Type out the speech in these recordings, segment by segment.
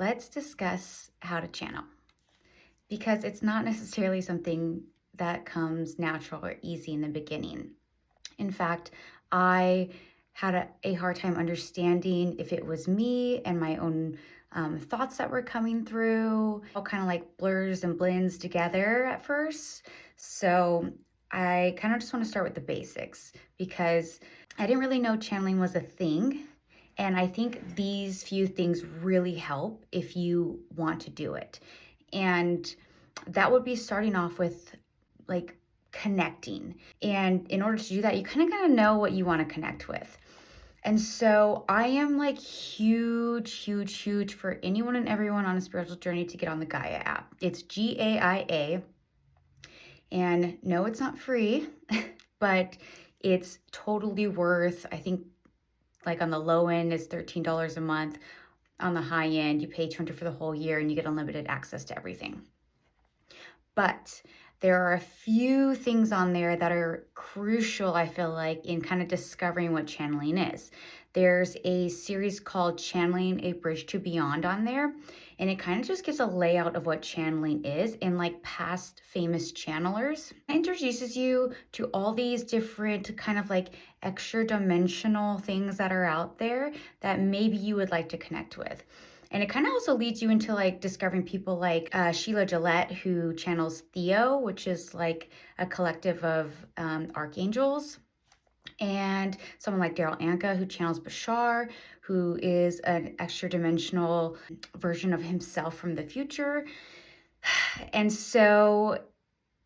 let's discuss how to channel because it's not necessarily something that comes natural or easy in the beginning. In fact, I had a hard time understanding if it was me and my own thoughts that were coming through, all kind of like blurs and blends together at first. So I kind of just want to start with the basics because I didn't really know channeling was a thing. And I think these few things really help if you want to do it. And that would be starting off with like connecting. And in order to do that, you kind of got to know what you want to connect with. And so I am like huge, huge, huge for anyone and everyone on a spiritual journey to get on the Gaia app. It's GAIA. And no, it's not free, but it's totally worth, I think, like on the low end, it's $13 a month. On the high end, you pay $200 for the whole year and you get unlimited access to everything. But there are a few things on there that are crucial, I feel like, in kind of discovering what channeling is. There's a series called Channeling a Bridge to Beyond on there, and it kind of just gives a layout of what channeling is and like past famous channelers. It introduces you to all these different kind of like extra dimensional things that are out there that maybe you would like to connect with. And it kind of also leads you into like discovering people like Sheila Gillette, who channels Theo, which is like a collective of archangels, and someone like Daryl Anka, who channels Bashar, who is an extra dimensional version of himself from the future. And so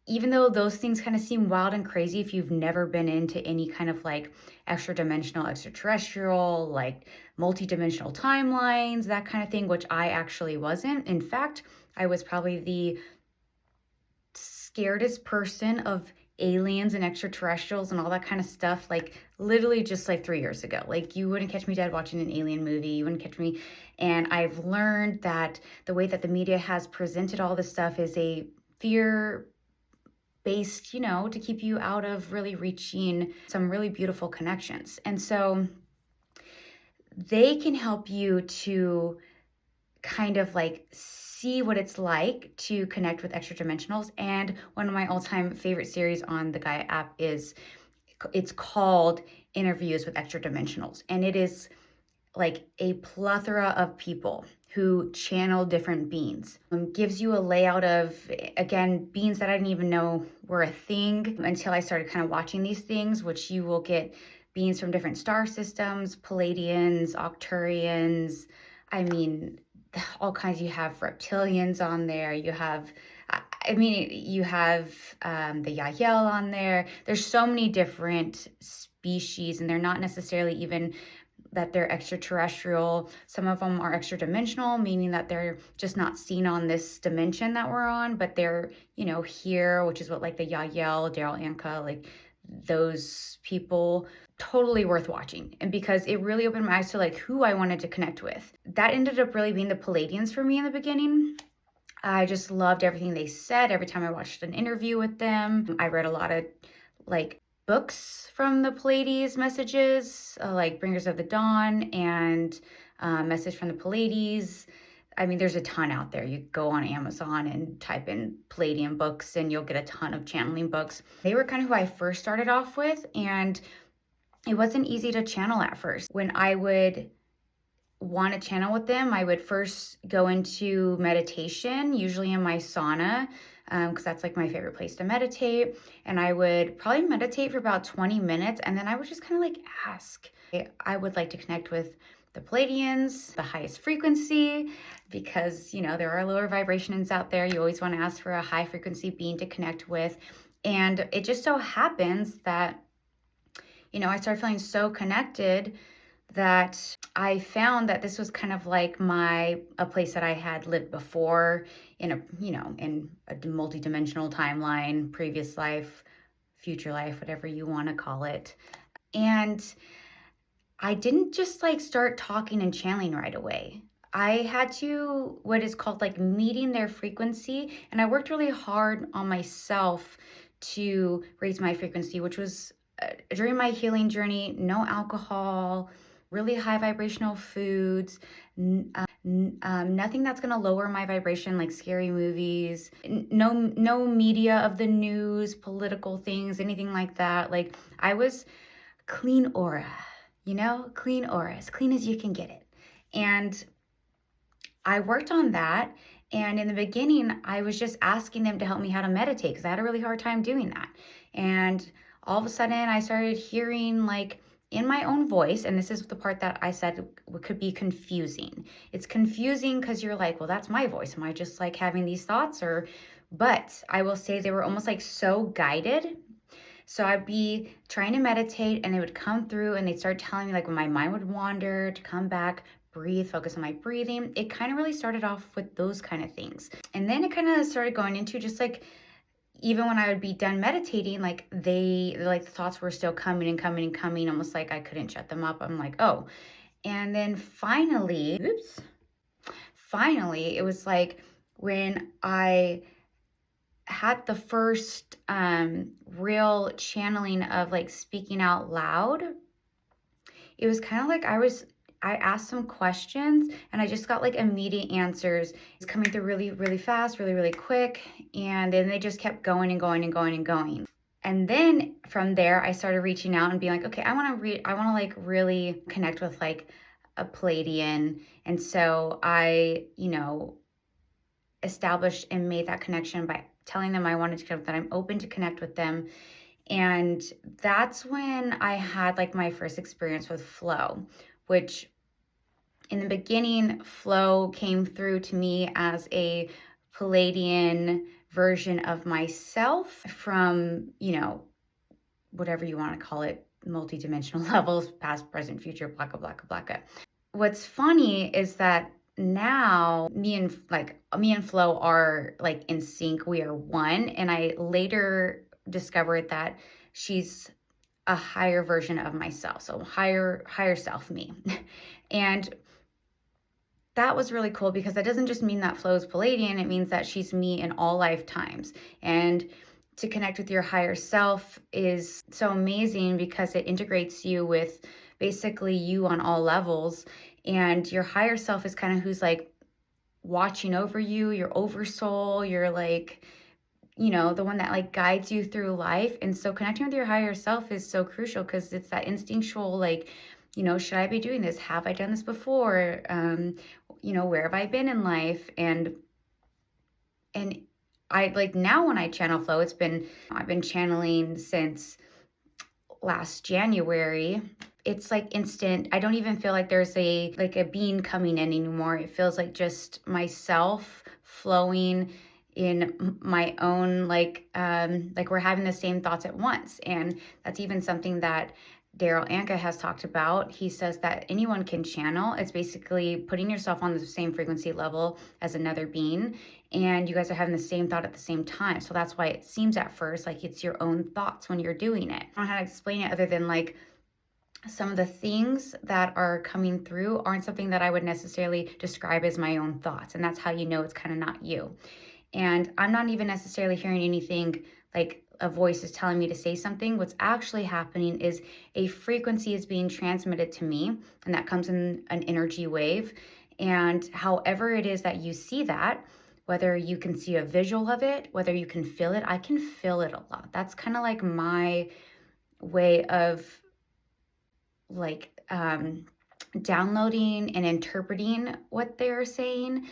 even though those things kind of seem wild and crazy if you've never been into any kind of like extra dimensional, extraterrestrial, like multi-dimensional timelines, that kind of thing, which I actually wasn't. In fact, I was probably the scaredest person of aliens and extraterrestrials and all that kind of stuff, like literally just like 3 years ago. Like you wouldn't catch me dead watching an alien movie. You wouldn't catch me. And I've learned that the way that the media has presented all this stuff is a fear based, to keep you out of really reaching some really beautiful connections. And so they can help you to kind of like see what it's like to connect with extra dimensionals. And one of my all-time favorite series on the Gaia app it's called Interviews with Extra Dimensionals. And it is like a plethora of people who channel different beings. Gives you a layout of, again, beings that I didn't even know were a thing until I started kind of watching these things, which you will get beings from different star systems, Palladians, Octurians, I mean, all kinds. You have reptilians on there. You have, you have the Yael on there. There's so many different species, and they're not necessarily even that they're extraterrestrial. Some of them are extra dimensional, meaning that they're just not seen on this dimension that we're on, but they're, here, which is what like the Yael, Daryl Anka, like those people, totally worth watching. And because it really opened my eyes to like who I wanted to connect with. That ended up really being the Palladians for me in the beginning. I just loved everything they said. Every time I watched an interview with them, I read a lot of like books from the Pleiades messages, like Bringers of the Dawn and Message from the Pleiades. I mean, there's a ton out there. You go on Amazon and type in Palladian books and you'll get a ton of channeling books. They were kind of who I first started off with, and it wasn't easy to channel at first. When I would want to channel with them, I would first go into meditation, usually in my sauna, because that's like my favorite place to meditate. And I would probably meditate for about 20 minutes, and then I would just kind of like ask. I would like to connect with the Palladians, the highest frequency, because, there are lower vibrations out there. You always want to ask for a high frequency being to connect with. And it just so happens that, I started feeling so connected that I found that this was kind of like a place that I had lived before in a multi-dimensional timeline, previous life, future life, whatever you want to call it. And I didn't just like start talking and channeling right away. I had to, what is called like meeting their frequency. And I worked really hard on myself to raise my frequency, which was during my healing journey, no alcohol, really high vibrational foods, nothing that's going to lower my vibration, like scary movies, no media of the news, political things, anything like that. Like, I was clean aura, clean aura, as clean as you can get it. And I worked on that. And in the beginning, I was just asking them to help me how to meditate because I had a really hard time doing that. And all of a sudden, I started hearing, like, in my own voice, and this is the part that I said could be confusing. It's confusing because you're like, well, that's my voice. Am I just like having these thoughts? But I will say they were almost like so guided. So I'd be trying to meditate and they would come through and they'd start telling me, like, when my mind would wander, to come back, breathe, focus on my breathing. It kind of really started off with those kind of things. And then it kind of started going into just like, even when I would be done meditating, like the thoughts were still coming and coming and coming, almost like I couldn't shut them up. I'm like, oh. And then finally, it was like when I had the first real channeling of like speaking out loud. It was kind of like I asked some questions and I just got like immediate answers. It's coming through really, really fast, really, really quick. And then they just kept going and going and going and going. And then from there, I started reaching out and being like, okay, I want to like really connect with like a Palladian. And so I, established and made that connection by telling them I wanted to connect, that I'm open to connect with them. And that's when I had like my first experience with flow, which in the beginning, flow came through to me as a Palladian version of myself from, whatever you want to call it, multidimensional levels, past, present, future, blah, blah, blah, blah, blah. What's funny is that now me and Flo are like in sync. We are one. And I later discovered that she's a higher version of myself. So higher self me. And that was really cool because that doesn't just mean that Flo's Palladian. It means that she's me in all lifetimes. And to connect with your higher self is so amazing because it integrates you with basically you on all levels. And your higher self is kind of who's like watching over you, your oversoul, you're like, the one that like guides you through life. And so connecting with your higher self is so crucial because it's that instinctual, like, should I be doing this? Have I done this before? Where have I been in life? And I like now when I channel flow, I've been channeling since last January. It's like instant. I don't even feel like there's a being coming in anymore. It feels like just myself flowing in my own like we're having the same thoughts at once. And that's even something that Daryl Anka has talked about. He says that anyone can channel. It's basically putting yourself on the same frequency level as another being, and you guys are having the same thought at the same time. So that's why it seems at first like it's your own thoughts when you're doing it. I don't know how to explain it other than like some of the things that are coming through aren't something that I would necessarily describe as my own thoughts. And that's how you know it's kind of not you. And I'm not even necessarily hearing anything like a voice is telling me to say something. What's actually happening is a frequency is being transmitted to me, and that comes in an energy wave. And however it is that you see that, whether you can see a visual of it, whether you can feel it, I can feel it a lot. That's kind of like my way of like downloading and interpreting what they're saying.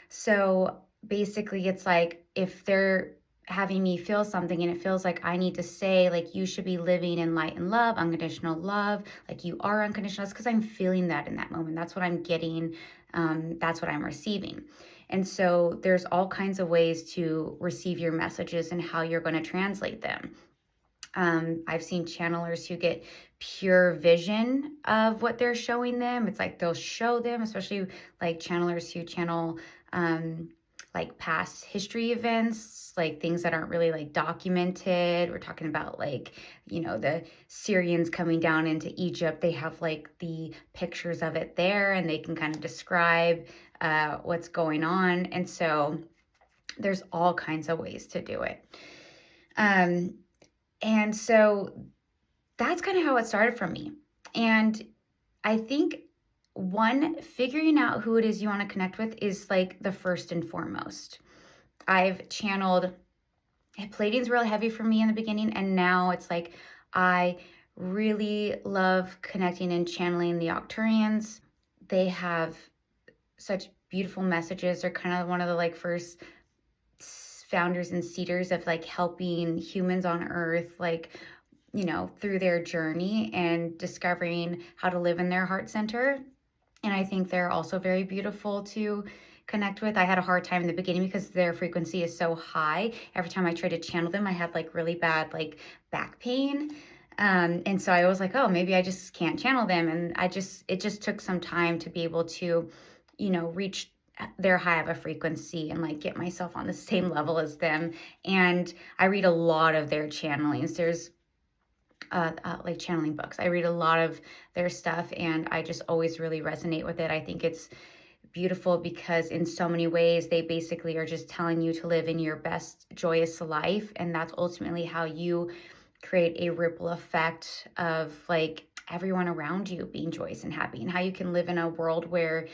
So basically it's like if they're having me feel something and it feels like I need to say like you should be living in light and love, unconditional love, like you are unconditional, that's because I'm feeling that in that moment. That's what I'm getting. That's what I'm receiving. And so there's all kinds of ways to receive your messages and how you're going to translate them. I've seen channelers who get pure vision of what they're showing them. It's like they'll show them, especially like channelers who channel like past history events, like things that aren't really like documented. We're talking about like, the Syrians coming down into Egypt. They have like the pictures of it there and they can kind of describe what's going on. And so there's all kinds of ways to do it. And so that's kind of how it started for me. And I think one, figuring out who it is you want to connect with is like the first and foremost. I've channeled, Palladium's really heavy for me in the beginning, and now it's like I really love connecting and channeling the Octurians. They have such beautiful messages. They're kind of one of the like first founders and seeders of like helping humans on earth, like, you know, through their journey and discovering how to live in their heart center. And I think they're also very beautiful to connect with. I had a hard time in the beginning because their frequency is so high. Every time I tried to channel them, I had like really bad like back pain. And so I was like, oh, maybe I just can't channel them. And it just took some time to be able to, you know, reach their high of a frequency and like get myself on the same level as them. And I read a lot of their channelings. There's like channeling books. I read a lot of their stuff and I just always really resonate with it. I think it's beautiful because in so many ways they basically are just telling you to live in your best joyous life, and that's ultimately how you create a ripple effect of like everyone around you being joyous and happy, and how you can live in a world where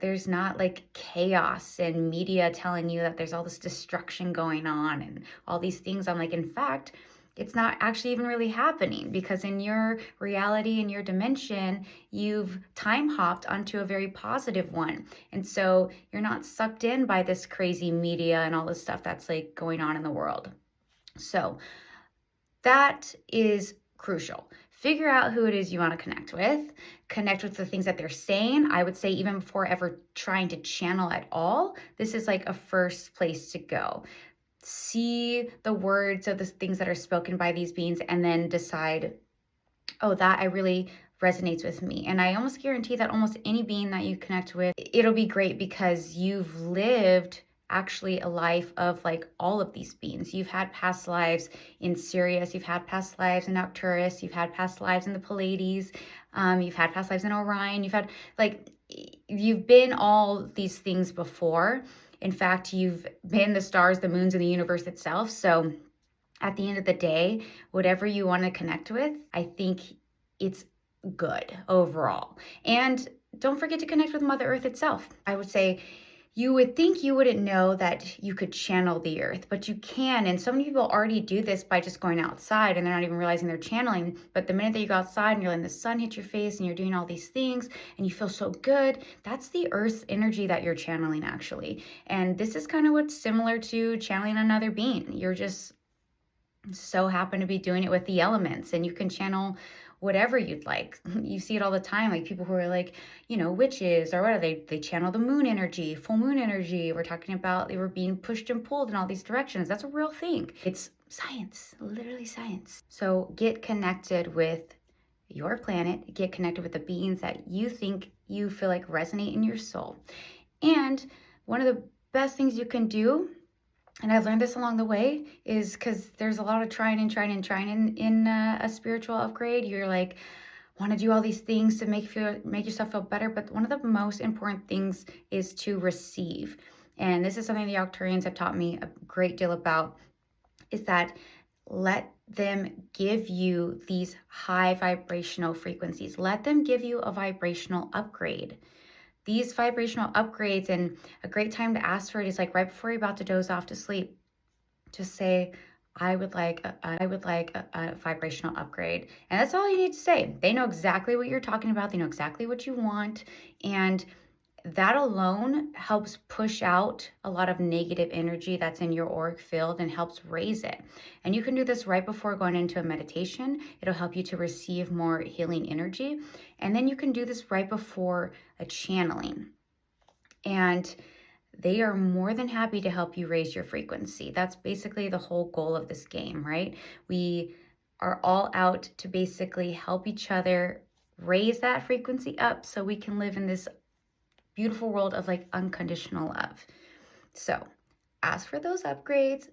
there's not like chaos and media telling you that there's all this destruction going on and all these things. I'm like, in fact, it's not actually even really happening, because in your reality and your dimension, you've time hopped onto a very positive one. And so you're not sucked in by this crazy media and all this stuff that's like going on in the world. So that is crucial. Figure out who it is you want to connect with the things that they're saying. I would say even before ever trying to channel at all, this is like a first place to go. See the words of the things that are spoken by these beings and then decide, oh, that I really resonates with me. And I almost guarantee that almost any being that you connect with, it'll be great because you've lived actually a life of like all of these beings. You've had past lives in Sirius, you've had past lives in Arcturus, you've had past lives in the Pleiades, you've had past lives in Orion, you've been all these things before. In fact, you've been the stars, the moons, and the universe itself. So at the end of the day, whatever you want to connect with, I think it's good overall. And don't forget to connect with Mother Earth itself. I would say you would think you wouldn't know that you could channel the earth, but you can. And so many people already do this by just going outside and they're not even realizing they're channeling. But the minute that you go outside and you're letting the sun hit your face and you're doing all these things and you feel so good, that's the earth's energy that you're channeling actually. And this is kind of what's similar to channeling another being. You're just so happen to be doing it with the elements, and you can channel whatever you'd like. You see it all the time, like people who are like, you know, witches or what, they channel the moon energy, full moon energy. We're talking about they were being pushed and pulled in all these directions. That's a real thing. It's science, literally science. So get connected with your planet, get connected with the beings that you think you feel like resonate in your soul. And one of the best things you can do, and I've learned this along the way, is because there's a lot of trying in a spiritual upgrade. You're like, want to do all these things to make yourself feel better. But one of the most important things is to receive. And this is something the Arcturians have taught me a great deal about, is that let them give you these high vibrational frequencies. Let them give you a vibrational upgrade. These vibrational upgrades, and a great time to ask for it is like right before you're about to doze off to sleep. Just say, I would like a vibrational upgrade. And that's all you need to say. They know exactly what you're talking about. They know exactly what you want. And that alone helps push out a lot of negative energy that's in your auric field and helps raise it. And you can do this right before going into a meditation. It'll help you to receive more healing energy. And then you can do this right before a channeling. And they are more than happy to help you raise your frequency. That's basically the whole goal of this game, right? We are all out to basically help each other raise that frequency up so we can live in this beautiful world of like unconditional love. So ask for those upgrades.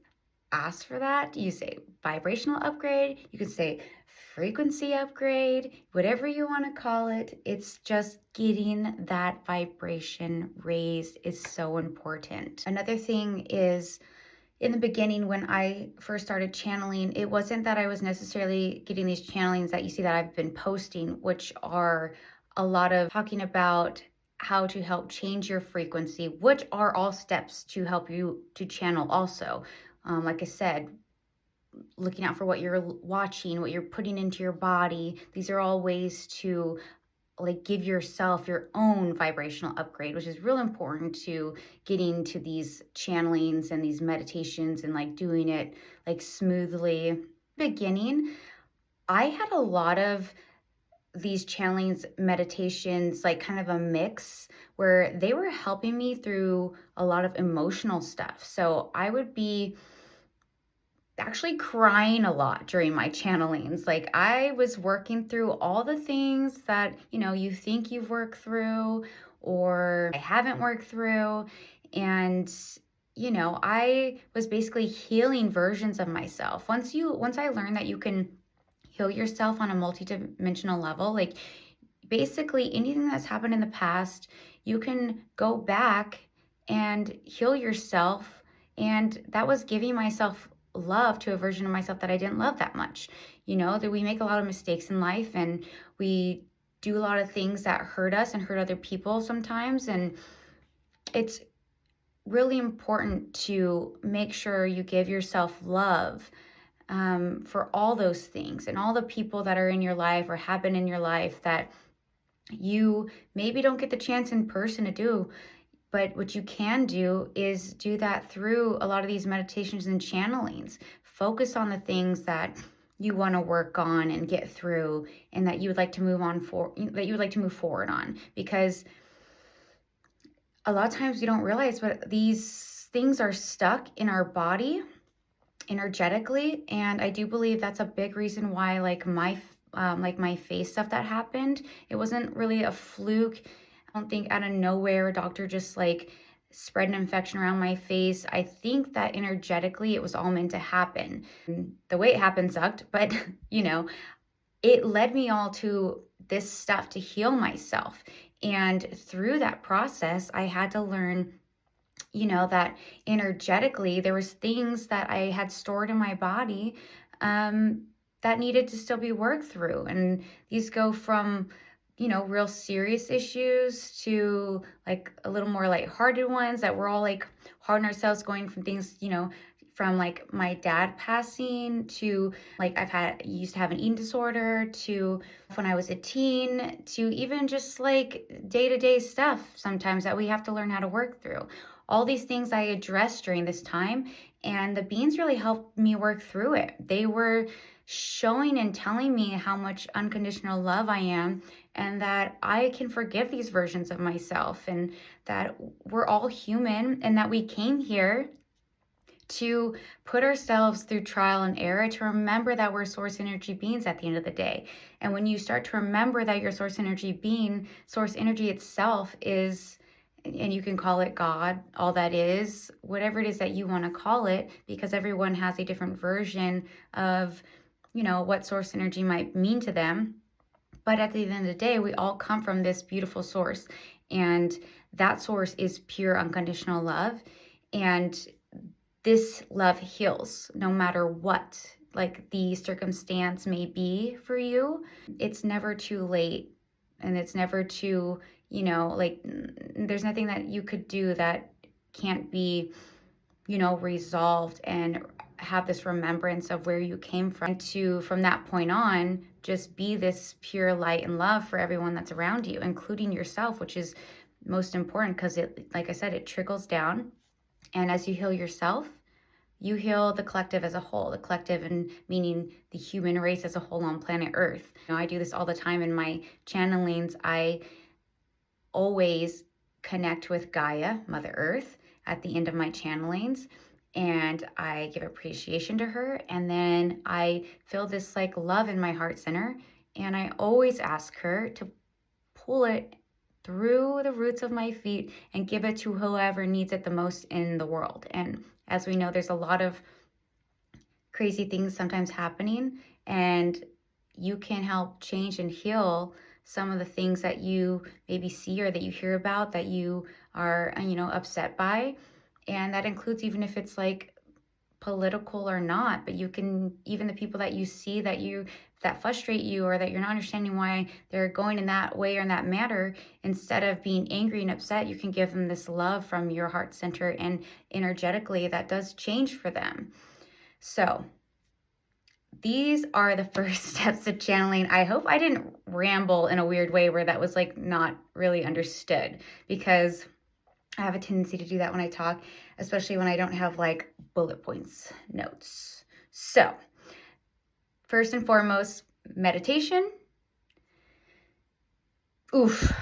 Ask for that. You say vibrational upgrade. You can say frequency upgrade, whatever you want to call it. It's just getting that vibration raised is so important. Another thing is, in the beginning, when I first started channeling, it wasn't that I was necessarily getting these channelings that you see that I've been posting, which are a lot of talking about how to help change your frequency, which are all steps to help you to channel also. Like I said, looking out for what you're watching, what you're putting into your body. These are all ways to like give yourself your own vibrational upgrade, which is real important to getting to these channelings and these meditations and like doing it like smoothly. Beginning, I had a lot of these channelings meditations, like kind of a mix where they were helping me through a lot of emotional stuff. So I would be actually crying a lot during my channelings. Like I was working through all the things that, you think you've worked through or I haven't worked through. And, I was basically healing versions of myself. Once I learned that you can heal yourself on a multidimensional level, like basically anything that's happened in the past, you can go back and heal yourself. And that was giving myself love to a version of myself that I didn't love that much. That we make a lot of mistakes in life and we do a lot of things that hurt us and hurt other people sometimes. And it's really important to make sure you give yourself love for all those things and all the people that are in your life or have been in your life that you maybe don't get the chance in person to do. But what you can do is do that through a lot of these meditations and channelings. Focus on the things that you want to work on and get through and that you would like to move forward on, because a lot of times we don't realize, but these things are stuck in our body energetically. And I do believe that's a big reason why like my face stuff that happened, it wasn't really a fluke. I don't think out of nowhere a doctor just like spread an infection around my face. I think that energetically it was all meant to happen. The way it happened sucked, but it led me all to this stuff to heal myself. And through that process, I had to learn, that energetically there was things that I had stored in my body that needed to still be worked through. And these go from, real serious issues to like a little more lighthearted ones that we're all like hard on ourselves, going from things, from like my dad passing to like used to have an eating disorder to when I was a teen to even just like day-to-day stuff sometimes that we have to learn how to work through. All these things I addressed during this time, and the beans really helped me work through it. They were showing and telling me how much unconditional love I am, and that I can forgive these versions of myself, and that we're all human, and that we came here to put ourselves through trial and error, to remember that we're source energy beings at the end of the day. And when you start to remember that your source energy being, source energy itself is, and you can call it God, all that is, whatever it is that you want to call it, because everyone has a different version of, what source energy might mean to them. But at the end of the day, we all come from this beautiful source. And that source is pure unconditional love. And this love heals no matter what like the circumstance may be for you. It's never too late, and it's never too, there's nothing that you could do that can't be, resolved and have this remembrance of where you came from, and to from that point on just be this pure light and love for everyone that's around you, including yourself, which is most important, because it, like I said, it trickles down. And as you heal yourself, you heal the collective as a whole, the collective and meaning the human race as a whole on planet Earth. I do this all the time in my channelings. I always connect with Gaia, Mother Earth, at the end of my channelings. And I give appreciation to her. And then I feel this like love in my heart center. And I always ask her to pull it through the roots of my feet and give it to whoever needs it the most in the world. And as we know, there's a lot of crazy things sometimes happening, and you can help change and heal some of the things that you maybe see or that you hear about that you are, upset by. And that includes even if it's like political or not, but you can, even the people that you see that frustrate you or that you're not understanding why they're going in that way or in that manner, instead of being angry and upset, you can give them this love from your heart center, and energetically that does change for them. So these are the first steps of channeling. I hope I didn't ramble in a weird way where that was like not really understood, because I have a tendency to do that when I talk, especially when I don't have like bullet points notes. So first and foremost, meditation. Oof.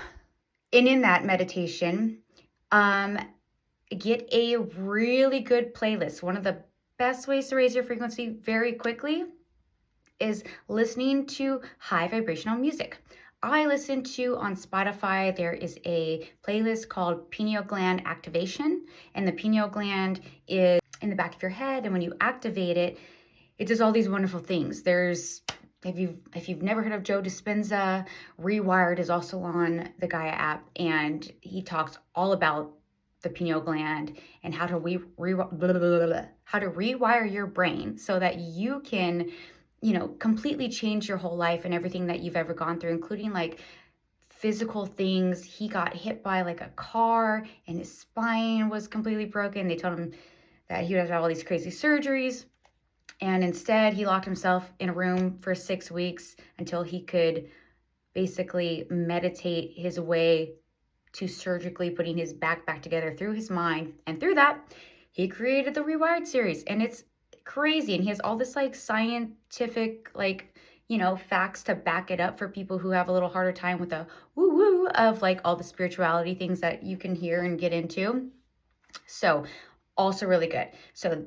And in that meditation, get a really good playlist. One of the best ways to raise your frequency very quickly is listening to high vibrational music. I listen to on Spotify, there is a playlist called pineal gland activation, and the pineal gland is in the back of your head, and when you activate it, it does all these wonderful things. If you've never heard of Joe Dispenza, Rewired is also on the Gaia app, and he talks all about the pineal gland and how to rewire your brain so that you can, completely change your whole life and everything that you've ever gone through, including like physical things. He got hit by like a car and his spine was completely broken. They told him that he would have to have all these crazy surgeries. And instead, he locked himself in a room for 6 weeks until he could basically meditate his way to surgically putting his back together through his mind. And through that, he created the Rewired series. And it's crazy. And he has all this like scientific, like, facts to back it up for people who have a little harder time with the woo woo of like all the spirituality things that you can hear and get into. So also really good. So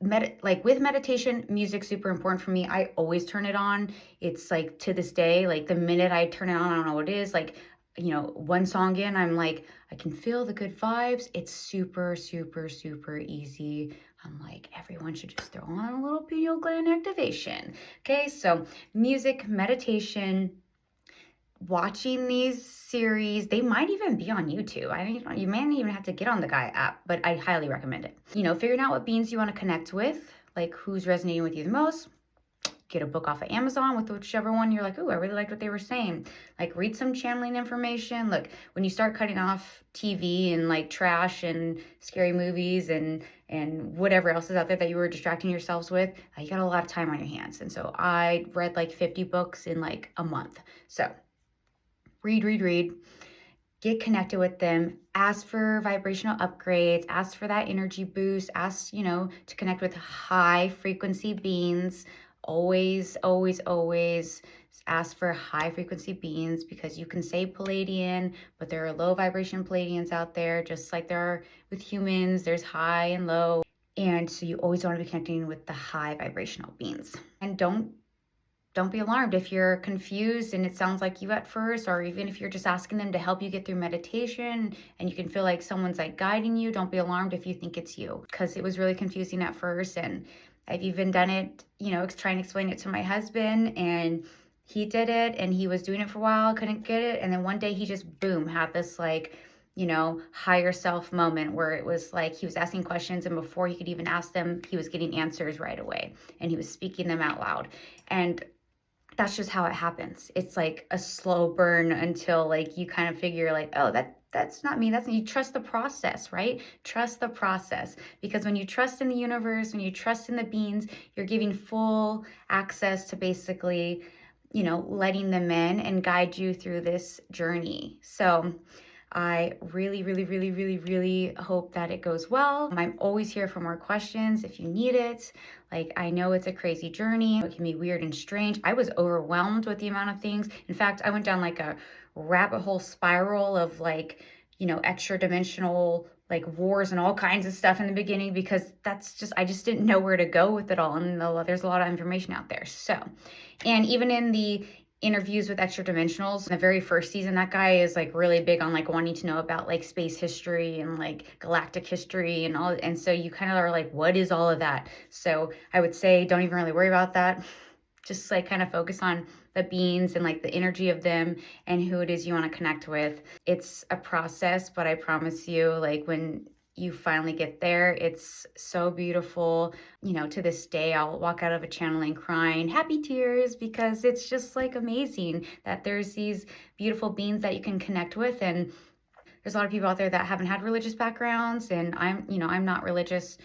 with meditation, music super important for me. I always turn it on. It's like to this day, like the minute I turn it on, I don't know what it is. Like, one song in, I'm like, I can feel the good vibes. It's super, super, super easy. I'm like, everyone should just throw on a little pineal gland activation. Okay, so music, meditation, watching these series. They might even be on YouTube. You may not even have to get on the Gaia app, but I highly recommend it. Figuring out what beings you want to connect with, like who's resonating with you the most. Get a book off of Amazon with whichever one you're like, oh, I really liked what they were saying. Like, read some channeling information. Look, when you start cutting off TV and like trash and scary movies and whatever else is out there that you were distracting yourselves with, you got a lot of time on your hands. And so I read like 50 books in like a month. So read, get connected with them, ask for vibrational upgrades, ask for that energy boost, ask, to connect with high frequency beings. Always, always, always ask for high frequency beings, because you can say Palladian, but there are low vibration Palladians out there, just like there are with humans. There's high and low. And so you always want to be connecting with the high vibrational beings. And don't be alarmed if you're confused and it sounds like you at first, or even if you're just asking them to help you get through meditation and you can feel like someone's like guiding you. Don't be alarmed if you think it's you, because it was really confusing at first. And I've even done it, trying to explain it to my husband, and he did it and he was doing it for a while, couldn't get it. And then one day he just, boom, had this like, higher self moment where it was like he was asking questions, and before he could even ask them, he was getting answers right away and he was speaking them out loud. And that's just how it happens. It's like a slow burn until like you kind of figure like, oh, that's not me. You trust the process, right? Trust the process, because when you trust in the universe, when you trust in the beings, you're giving full access to basically, letting them in and guide you through this journey. So I really, really, really, really, really hope that it goes well. I'm always here for more questions if you need it. Like, I know it's a crazy journey. It can be weird and strange. I was overwhelmed with the amount of things. In fact, I went down like a rabbit hole spiral of like, extra dimensional like wars and all kinds of stuff in the beginning, because I just didn't know where to go with it all. And there's a lot of information out there. So, and even in the interviews with extra dimensionals in the very first season, that guy is like really big on like wanting to know about like space history and like galactic history and all. And so you kind of are like, what is all of that? So I would say don't even really worry about that. Just like kind of focus on the beings and like the energy of them and who it is you want to connect with. It's a process, but I promise you, like when you finally get there. It's so beautiful. To this day, I'll walk out of a channeling crying, happy tears, because it's just like amazing that there's these beautiful beings that you can connect with. And there's a lot of people out there that haven't had religious backgrounds, and I'm not religious,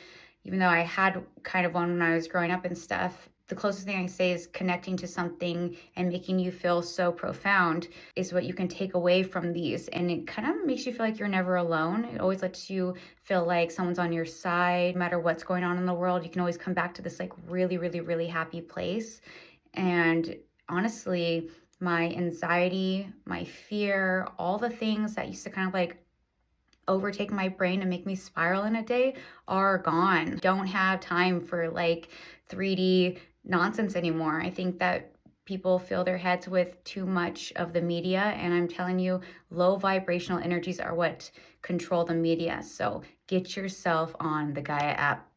even though I had kind of one when I was growing up and stuff. The closest thing I say is connecting to something and making you feel so profound is what you can take away from these. And it kind of makes you feel like you're never alone. It always lets you feel like someone's on your side. No matter what's going on in the world, you can always come back to this like really, really, really happy place. And honestly, my anxiety, my fear, all the things that used to kind of like overtake my brain and make me spiral in a day are gone. Don't have time for like 3D nonsense anymore. I think that people fill their heads with too much of the media, and I'm telling you, low vibrational energies are what control the media. So get yourself on the Gaia app.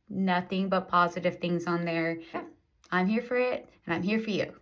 Nothing but positive things on there. Yeah, I'm here for it, and I'm here for you.